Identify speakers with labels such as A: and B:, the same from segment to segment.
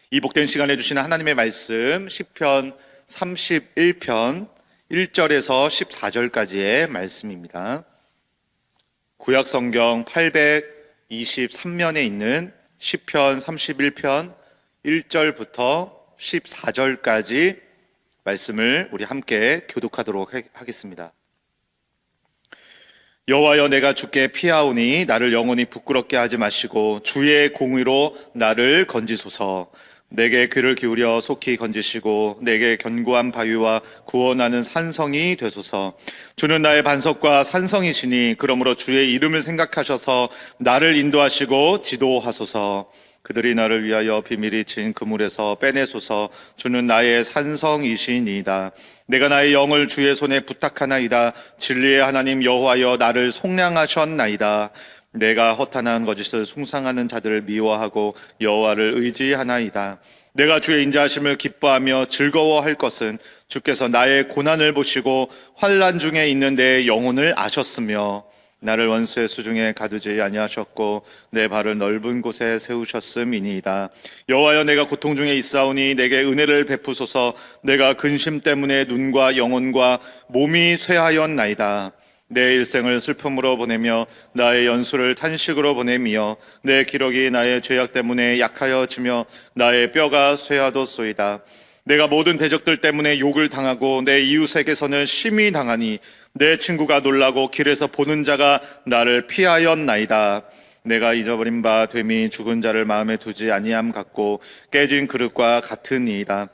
A: 이 복된 시간에 주시는 하나님의 말씀 시편 31편 1절에서 14절까지의 말씀입니다. 구약성경 823면에 있는 시편 31편 1절부터 14절까지 말씀을 우리 함께 교독하도록 하겠습니다. 여호와여, 내가 주께 피하오니 나를 영원히 부끄럽게 하지 마시고 주의 공의로 나를 건지소서. 내게 귀를 기울여 속히 건지시고 내게 견고한 바위와 구원하는 산성이 되소서. 주는 나의 반석과 산성이시니 그러므로 주의 이름을 생각하셔서 나를 인도하시고 지도하소서. 그들이 나를 위하여 비밀이 친 그물에서 빼내소서. 주는 나의 산성이시니이다. 내가 나의 영을 주의 손에 부탁하나이다. 진리의 하나님 여호와여, 나를 속량하셨나이다. 내가 허탄한 거짓을 숭상하는 자들을 미워하고 여호와를 의지하나이다. 내가 주의 인자하심을 기뻐하며 즐거워할 것은 주께서 나의 고난을 보시고 환난 중에 있는 내 영혼을 아셨으며 나를 원수의 수중에 가두지 아니하셨고 내 발을 넓은 곳에 세우셨음이니이다. 여호와여, 내가 고통 중에 있사오니 내게 은혜를 베푸소서. 내가 근심 때문에 눈과 영혼과 몸이 쇠하였나이다. 내 일생을 슬픔으로 보내며 나의 연수를 탄식으로 보내며 내 기력이 나의 죄악 때문에 약하여지며 나의 뼈가 쇠하도소이다. 내가 모든 대적들 때문에 욕을 당하고 내 이웃에게서는 심히 당하니 내 친구가 놀라고 길에서 보는 자가 나를 피하였나이다. 내가 잊어버린 바 됨이 죽은 자를 마음에 두지 아니함 같고 깨진 그릇과 같으니이다.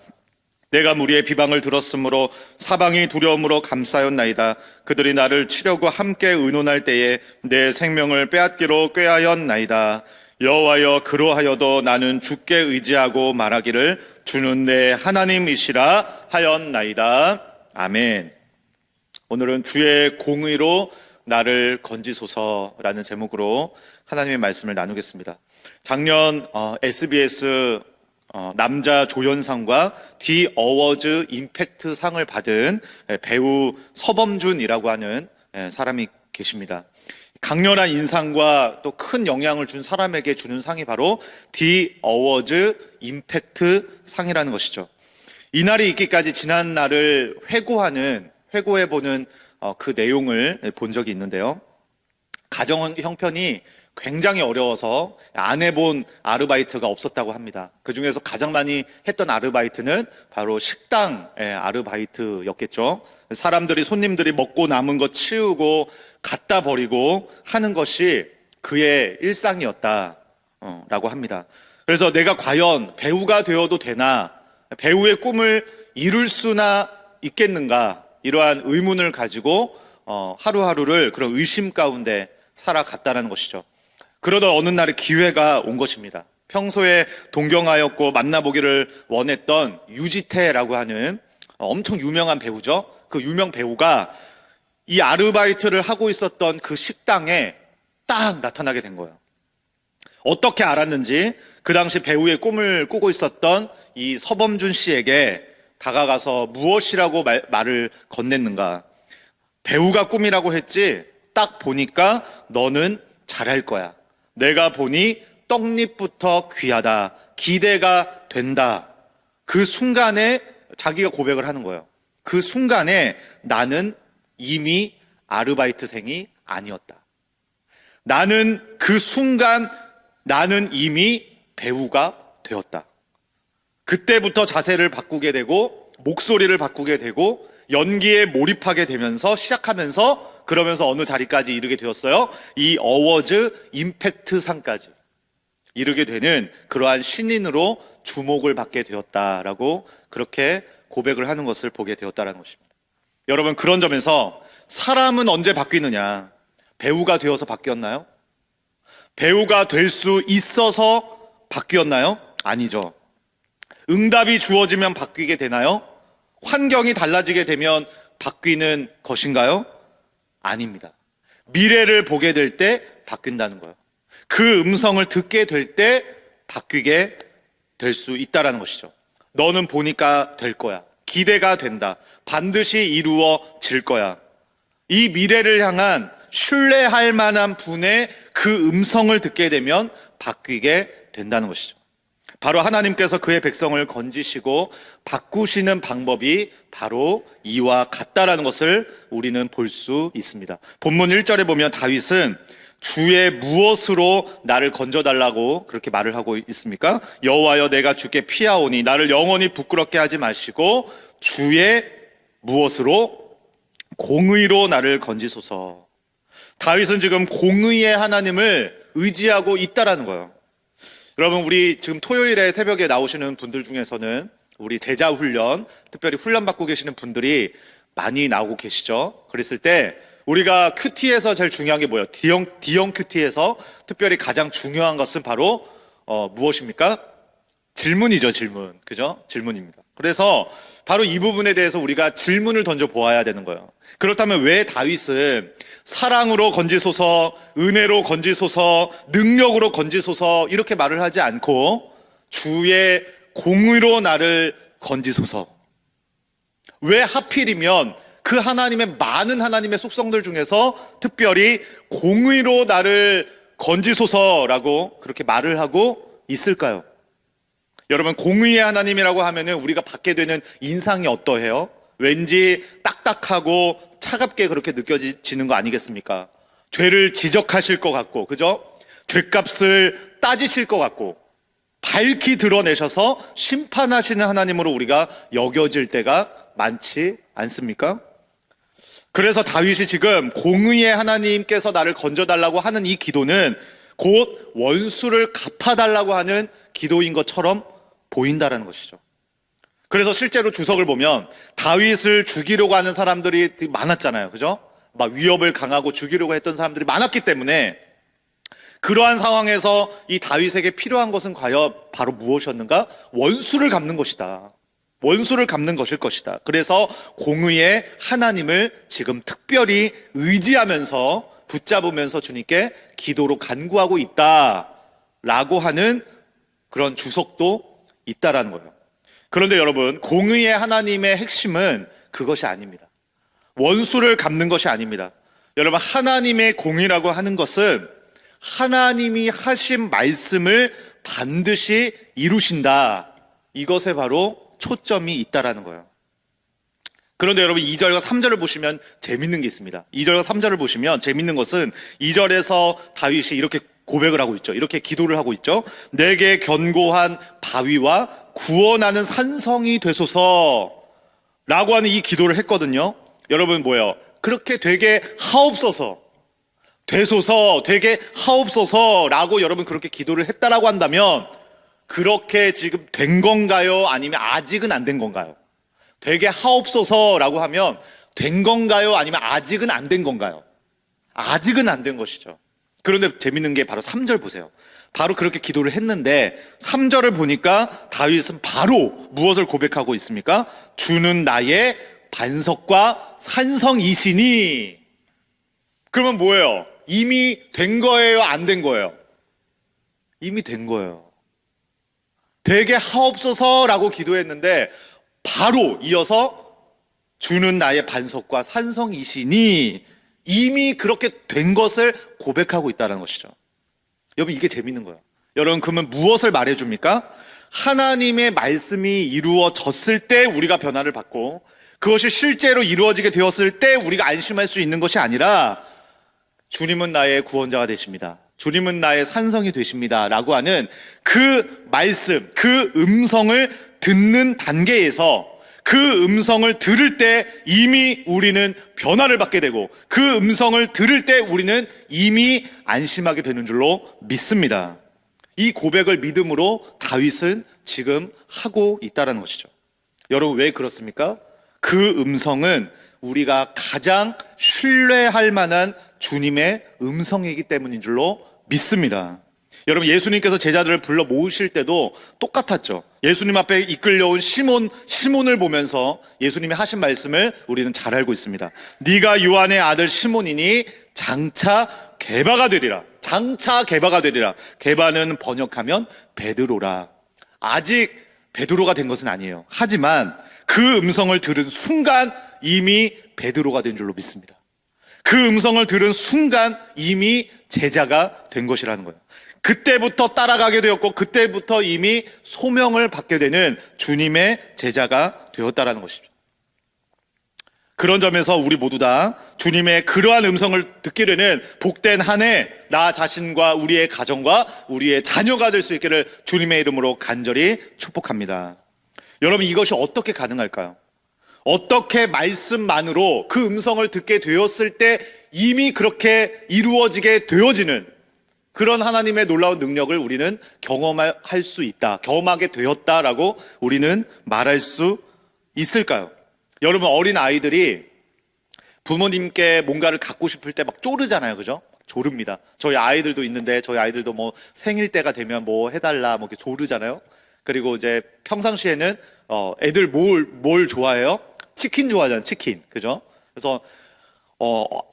A: 내가 무리의 비방을 들었으므로 사방이 두려움으로 감싸였나이다. 그들이 나를 치려고 함께 의논할 때에 내 생명을 빼앗기로 꾀하였나이다. 여호와여, 그로하여도 나는 주께 의지하고 말하기를 주는 내 하나님이시라 하였나이다. 아멘. 오늘은 주의 공의로 나를 건지소서라는 제목으로 하나님의 말씀을 나누겠습니다. 작년 SBS 남자 조연상과 디 어워즈 임팩트 상을 받은 배우 서범준이라고 하는 사람이 계십니다. 강렬한 인상과 또 큰 영향을 준 사람에게 주는 상이 바로 디 어워즈 임팩트 상이라는 것이죠. 이날이 있기까지 지난 날을 회고해보는 그 내용을 본 적이 있는데요. 가정 형편이 굉장히 어려워서 안 해본 아르바이트가 없었다고 합니다. 그 중에서 가장 많이 했던 아르바이트는 바로 식당 아르바이트였겠죠. 손님들이 먹고 남은 거 치우고 갖다 버리고 하는 것이 그의 일상이었다라고 합니다. 그래서 내가 과연 배우가 되어도 되나, 배우의 꿈을 이룰 수나 있겠는가, 이러한 의문을 가지고 하루하루를 그런 의심 가운데 살아갔다는 것이죠. 그러던 어느 날에 기회가 온 것입니다. 평소에 동경하였고 만나보기를 원했던 유지태라고 하는 엄청 유명한 배우죠. 그 유명 배우가 이 아르바이트를 하고 있었던 그 식당에 딱 나타나게 된 거예요. 어떻게 알았는지 그 당시 배우의 꿈을 꾸고 있었던 이 서범준 씨에게 다가가서 무엇이라고 말을 건넸는가. 배우가 꿈이라고 했지, 딱 보니까 너는 잘할 거야. 내가 보니 떡잎부터 귀하다. 기대가 된다. 그 순간에 자기가 고백을 하는 거예요. 그 순간에 나는 이미 아르바이트생이 아니었다. 그 순간 나는 이미 배우가 되었다. 그때부터 자세를 바꾸게 되고 목소리를 바꾸게 되고 연기에 몰입하게 되면서 시작하면서 그러면서 어느 자리까지 이르게 되었어요? 이 어워즈 임팩트 상까지 이르게 되는 그러한 신인으로 주목을 받게 되었다라고 그렇게 고백을 하는 것을 보게 되었다는 것입니다. 여러분, 그런 점에서 사람은 언제 바뀌느냐? 배우가 되어서 바뀌었나요? 배우가 될 수 있어서 바뀌었나요? 아니죠. 응답이 주어지면 바뀌게 되나요? 환경이 달라지게 되면 바뀌는 것인가요? 아닙니다. 미래를 보게 될 때 바뀐다는 거예요. 그 음성을 듣게 될 때 바뀌게 될 수 있다는 것이죠. 너는 보니까 될 거야. 기대가 된다. 반드시 이루어질 거야. 이 미래를 향한 신뢰할 만한 분의 그 음성을 듣게 되면 바뀌게 된다는 것이죠. 바로 하나님께서 그의 백성을 건지시고 바꾸시는 방법이 바로 이와 같다라는 것을 우리는 볼 수 있습니다. 본문 1절에 보면 다윗은 주의 무엇으로 나를 건져달라고 그렇게 말을 하고 있습니까? 여호와여, 내가 주께 피하오니 나를 영원히 부끄럽게 하지 마시고 주의 무엇으로? 공의로 나를 건지소서. 다윗은 지금 공의의 하나님을 의지하고 있다라는 거예요. 여러분, 우리 지금 토요일에 새벽에 나오시는 분들 중에서는 우리 제자 훈련, 특별히 훈련 받고 계시는 분들이 많이 나오고 계시죠. 그랬을 때 우리가 큐티에서 제일 중요한 게 뭐예요? D형 큐티에서 특별히 가장 중요한 것은 바로 무엇입니까? 질문이죠, 질문. 그죠? 질문입니다. 그래서 바로 이 부분에 대해서 우리가 질문을 던져 보아야 되는 거예요. 그렇다면 왜 다윗은 사랑으로 건지소서, 은혜로 건지소서, 능력으로 건지소서 이렇게 말을 하지 않고 주의 공의로 나를 건지소서? 왜 하필이면 그 하나님의 많은 하나님의 속성들 중에서 특별히 공의로 나를 건지소서라고 그렇게 말을 하고 있을까요? 여러분, 공의의 하나님이라고 하면은 우리가 받게 되는 인상이 어떠해요? 왠지 딱딱하고 차갑게 그렇게 느껴지는 거 아니겠습니까? 죄를 지적하실 것 같고, 그죠? 죄값을 따지실 것 같고, 밝히 드러내셔서 심판하시는 하나님으로 우리가 여겨질 때가 많지 않습니까? 그래서 다윗이 지금 공의의 하나님께서 나를 건져달라고 하는 이 기도는 곧 원수를 갚아달라고 하는 기도인 것처럼 보인다라는 것이죠. 그래서 실제로 주석을 보면 다윗을 죽이려고 하는 사람들이 많았잖아요. 그죠? 막 위협을 강하고 죽이려고 했던 사람들이 많았기 때문에 그러한 상황에서 이 다윗에게 필요한 것은 과연 바로 무엇이었는가? 원수를 갚는 것이다. 원수를 갚는 것일 것이다. 그래서 공의의 하나님을 지금 특별히 의지하면서 붙잡으면서 주님께 기도로 간구하고 있다라고 하는 그런 주석도 있다라는 거예요. 그런데 여러분, 공의의 하나님의 핵심은 그것이 아닙니다. 원수를 갚는 것이 아닙니다. 여러분, 하나님의 공의라고 하는 것은 하나님이 하신 말씀을 반드시 이루신다. 이것에 바로 초점이 있다라는 거예요. 그런데 여러분, 2절과 3절을 보시면 재밌는 게 있습니다. 2절과 3절을 보시면 재밌는 것은 2절에서 다윗이 이렇게 고백을 하고 있죠. 이렇게 기도를 하고 있죠. 내게 견고한 바위와 구원하는 산성이 되소서 라고 하는 이 기도를 했거든요. 여러분, 뭐예요? 그렇게 되게 하옵소서, 되소서, 되게 하옵소서 라고 여러분 그렇게 기도를 했다라고 한다면 그렇게 지금 된 건가요? 아니면 아직은 안 된 건가요? 되게 하옵소서라고 하면 된 건가요? 아니면 아직은 안 된 건가요? 아직은 안 된 것이죠. 그런데 재밌는 게 바로 3절 보세요. 바로 그렇게 기도를 했는데 3절을 보니까 다윗은 바로 무엇을 고백하고 있습니까? 주는 나의 반석과 산성이시니. 그러면 뭐예요? 이미 된 거예요? 안 된 거예요? 이미 된 거예요. 되게 하옵소서라고 기도했는데 바로 이어서 주는 나의 반석과 산성이시니 이미 그렇게 된 것을 고백하고 있다는 것이죠. 여러분, 이게 재밌는 거예요. 여러분, 그러면 무엇을 말해줍니까? 하나님의 말씀이 이루어졌을 때 우리가 변화를 받고 그것이 실제로 이루어지게 되었을 때 우리가 안심할 수 있는 것이 아니라 주님은 나의 구원자가 되십니다, 주님은 나의 산성이 되십니다 라고 하는 그 말씀, 그 음성을 듣는 단계에서 그 음성을 들을 때 이미 우리는 변화를 받게 되고 그 음성을 들을 때 우리는 이미 안심하게 되는 줄로 믿습니다. 이 고백을 믿음으로 다윗은 지금 하고 있다는 것이죠. 여러분, 왜 그렇습니까? 그 음성은 우리가 가장 신뢰할 만한 주님의 음성이기 때문인 줄로 믿습니다. 여러분, 예수님께서 제자들을 불러 모으실 때도 똑같았죠. 예수님 앞에 이끌려온 시몬을 보면서 예수님이 하신 말씀을 우리는 잘 알고 있습니다. 네가 요한의 아들 시몬이니 장차 게바가 되리라. 장차 게바가 되리라. 게바는 번역하면 베드로라. 아직 베드로가 된 것은 아니에요. 하지만 그 음성을 들은 순간 이미 베드로가 된 줄로 믿습니다. 그 음성을 들은 순간 이미 제자가 된 것이라는 거예요. 그때부터 따라가게 되었고 그때부터 이미 소명을 받게 되는 주님의 제자가 되었다라는 것이죠. 그런 점에서 우리 모두 다 주님의 그러한 음성을 듣게 되는 복된 한 해, 나 자신과 우리의 가정과 우리의 자녀가 될 수 있기를 주님의 이름으로 간절히 축복합니다. 여러분, 이것이 어떻게 가능할까요? 어떻게 말씀만으로 그 음성을 듣게 되었을 때 이미 그렇게 이루어지게 되어지는 그런 하나님의 놀라운 능력을 우리는 경험할 수 있다, 경험하게 되었다라고 우리는 말할 수 있을까요? 여러분, 어린 아이들이 부모님께 뭔가를 갖고 싶을 때 막 쪼르잖아요, 그죠? 조릅니다. 저희 아이들도 있는데 저희 아이들도 뭐 생일 때가 되면 뭐 해달라 뭐 이렇게 조르잖아요. 그리고 이제 평상시에는 애들 뭘 좋아해요? 치킨 좋아하잖아요, 치킨, 그죠? 그래서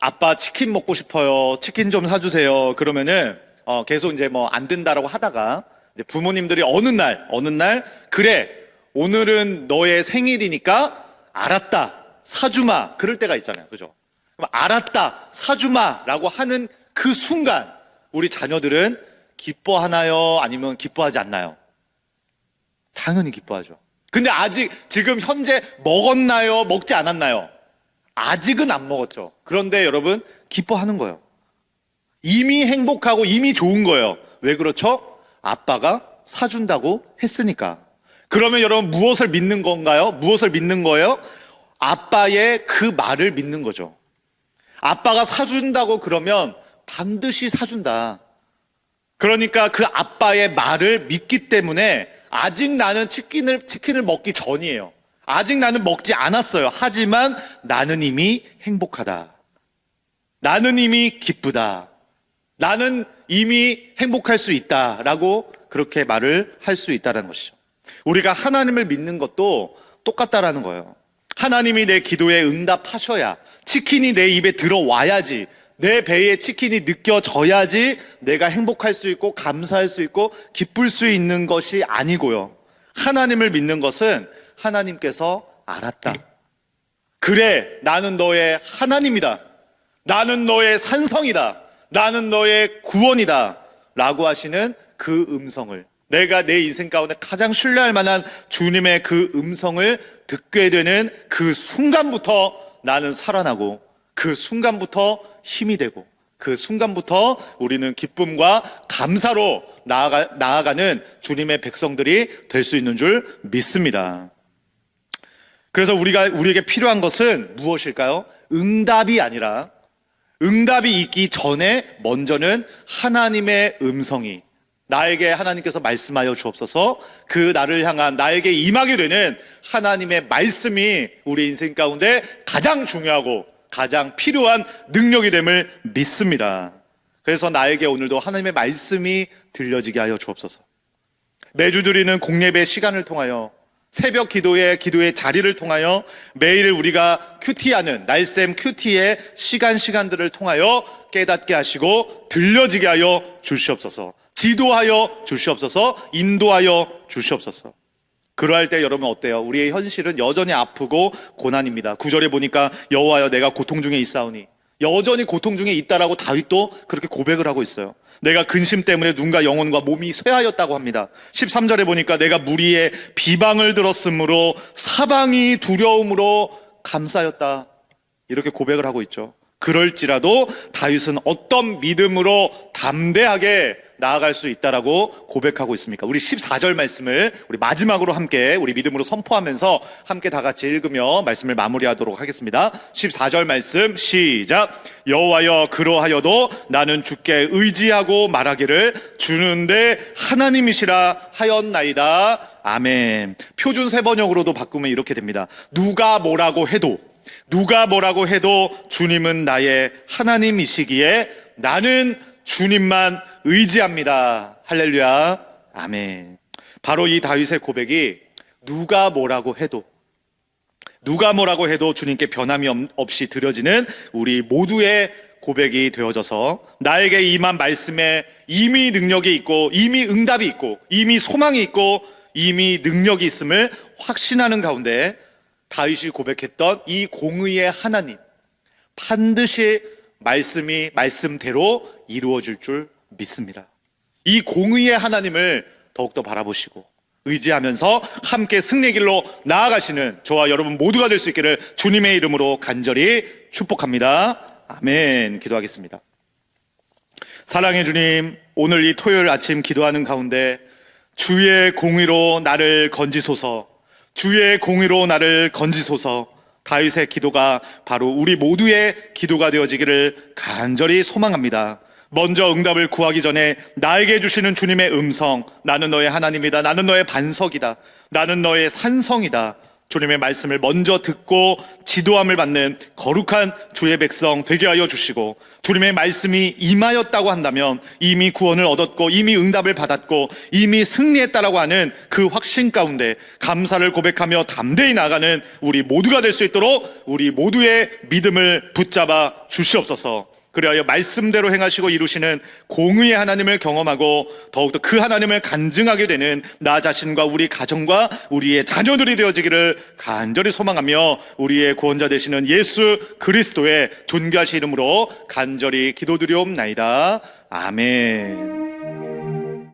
A: 아빠 치킨 먹고 싶어요, 치킨 좀 사주세요. 그러면은 계속 이제 뭐 안 된다라고 하다가 이제 부모님들이 어느 날 그래, 오늘은 너의 생일이니까 알았다, 사주마, 그럴 때가 있잖아요, 그죠? 알았다, 사주마 라고 하는 그 순간 우리 자녀들은 기뻐하나요? 아니면 기뻐하지 않나요? 당연히 기뻐하죠. 근데 아직 지금 현재 먹었나요? 먹지 않았나요? 아직은 안 먹었죠. 그런데 여러분, 기뻐하는 거예요. 이미 행복하고 이미 좋은 거예요. 왜 그렇죠? 아빠가 사준다고 했으니까. 그러면 여러분, 무엇을 믿는 건가요? 무엇을 믿는 거예요? 아빠의 그 말을 믿는 거죠. 아빠가 사준다고 그러면 반드시 사준다. 그러니까 그 아빠의 말을 믿기 때문에 아직 나는 치킨을 먹기 전이에요. 아직 나는 먹지 않았어요. 하지만 나는 이미 행복하다. 나는 이미 기쁘다. 나는 이미 행복할 수 있다라고 그렇게 말을 할 수 있다는 것이죠. 우리가 하나님을 믿는 것도 똑같다라는 거예요. 하나님이 내 기도에 응답하셔야, 치킨이 내 입에 들어와야지, 내 배에 치킨이 느껴져야지 내가 행복할 수 있고 감사할 수 있고 기쁠 수 있는 것이 아니고요. 하나님을 믿는 것은 하나님께서 알았다. 그래, 나는 너의 하나님이다. 나는 너의 산성이다. 나는 너의 구원이다. 라고 하시는 그 음성을, 내가 내 인생 가운데 가장 신뢰할 만한 주님의 그 음성을 듣게 되는 그 순간부터 나는 살아나고, 그 순간부터 힘이 되고, 그 순간부터 우리는 기쁨과 감사로 나아가는 주님의 백성들이 될 수 있는 줄 믿습니다. 그래서 우리에게 필요한 것은 무엇일까요? 응답이 아니라, 응답이 있기 전에 먼저는 하나님의 음성이, 나에게 하나님께서 말씀하여 주옵소서, 그 나를 향한 나에게 임하게 되는 하나님의 말씀이 우리 인생 가운데 가장 중요하고 가장 필요한 능력이 됨을 믿습니다. 그래서 나에게 오늘도 하나님의 말씀이 들려지게 하여 주옵소서. 매주 드리는 공예배 시간을 통하여, 새벽 기도의 자리를 통하여, 매일 우리가 큐티하는 날샘 큐티의 시간들을 통하여 깨닫게 하시고 들려지게 하여 주시옵소서. 지도하여 주시옵소서. 인도하여 주시옵소서. 그러할 때 여러분 어때요? 우리의 현실은 여전히 아프고 고난입니다. 9절에 보니까 여호와여, 내가 고통 중에 있사오니, 여전히 고통 중에 있다라고 다윗도 그렇게 고백을 하고 있어요. 내가 근심 때문에 눈과 영혼과 몸이 쇠하였다고 합니다. 13절에 보니까 내가 무리의 비방을 들었으므로 사방이 두려움으로 감싸였다, 이렇게 고백을 하고 있죠. 그럴지라도 다윗은 어떤 믿음으로 담대하게 나아갈 수 있다라고 고백하고 있습니까? 우리 14절 말씀을 우리 마지막으로 함께 우리 믿음으로 선포하면서 함께 다 같이 읽으며 말씀을 마무리하도록 하겠습니다. 14절 말씀 시작. 여호와여, 그러하여도 나는 주께 의지하고 말하기를 주는데 하나님이시라 하였나이다. 아멘. 표준 세번역으로도 바꾸면 이렇게 됩니다. 누가 뭐라고 해도 주님은 나의 하나님이시기에 나는 주님만 의지합니다. 할렐루야. 아멘. 바로 이 다윗의 고백이 누가 뭐라고 해도 주님께 변함이 없이 드려지는 우리 모두의 고백이 되어져서, 나에게 임한 말씀에 이미 능력이 있고 이미 응답이 있고 이미 소망이 있고 이미 능력이 있음을 확신하는 가운데 다윗이 고백했던 이 공의의 하나님, 반드시 말씀이 말씀대로 이루어질 줄 믿습니다. 이 공의의 하나님을 더욱더 바라보시고 의지하면서 함께 승리의 길로 나아가시는 저와 여러분 모두가 될 수 있기를 주님의 이름으로 간절히 축복합니다. 아멘. 기도하겠습니다. 사랑의 주님, 오늘 이 토요일 아침 기도하는 가운데 주의 공의로 나를 건지소서, 주의 공의로 나를 건지소서, 다윗의 기도가 바로 우리 모두의 기도가 되어지기를 간절히 소망합니다. 먼저 응답을 구하기 전에 나에게 주시는 주님의 음성, 나는 너의 하나님이다, 나는 너의 반석이다, 나는 너의 산성이다, 주님의 말씀을 먼저 듣고 지도함을 받는 거룩한 주의 백성 되게 하여 주시고, 주님의 말씀이 임하였다고 한다면 이미 구원을 얻었고 이미 응답을 받았고 이미 승리했다라고 하는 그 확신 가운데 감사를 고백하며 담대히 나아가는 우리 모두가 될 수 있도록 우리 모두의 믿음을 붙잡아 주시옵소서. 그리하여 말씀대로 행하시고 이루시는 공의의 하나님을 경험하고 더욱더 그 하나님을 간증하게 되는 나 자신과 우리 가정과 우리의 자녀들이 되어지기를 간절히 소망하며 우리의 구원자 되시는 예수 그리스도의 존귀하신 이름으로 간절히 기도드리옵나이다. 아멘.